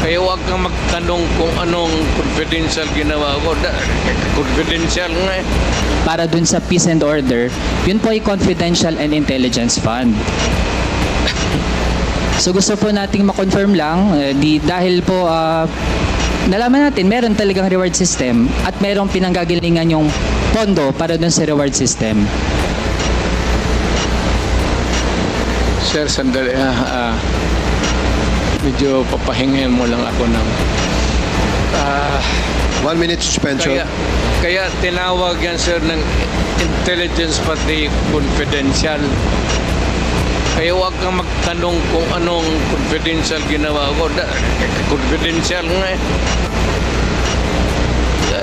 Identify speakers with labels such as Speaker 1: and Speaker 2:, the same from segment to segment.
Speaker 1: Kaya huwag kang magtanong kung anong confidential ginawa ko. Confidential nga eh.
Speaker 2: Para dun sa peace and order, yun po ay confidential and intelligence fund. So gusto po nating ma-confirm lang, dahil po nalaman natin meron talagang reward system at merong pinanggagalingan yung pondo para dun sa reward system.
Speaker 1: Sir, sandali. Medyo papahingin mo lang ako ng...
Speaker 3: 1 minute suspension.
Speaker 1: Kaya tinawag yan, sir, ng intelligence pati confidential. Kaya huwag kang magtanong kung anong confidential ginawa ko. Confidential nga eh.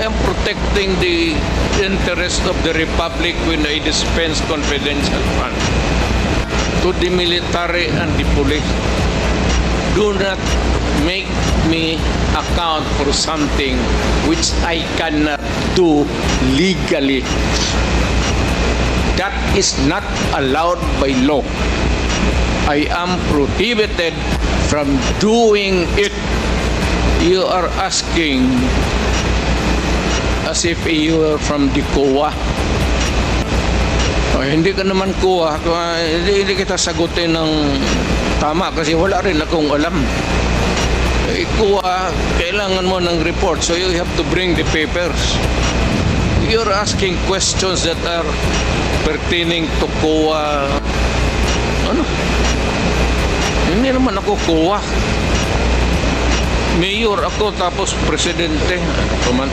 Speaker 1: I am protecting the interest of the Republic when I dispense confidential fund to the military and the police. Do not make me account for something which I cannot do legally. That is not allowed by law. I am prohibited from doing it. You are asking as if you are from the COA. Hindi ka naman COA. Hindi kita sagutin ng tama kasi wala rin akong alam. COA, kailangan mo ng report, so you have to bring the papers. You're asking questions that are pertaining to COA. Ano? Hindi naman ako COA. Mayor ako tapos presidente. Ano man?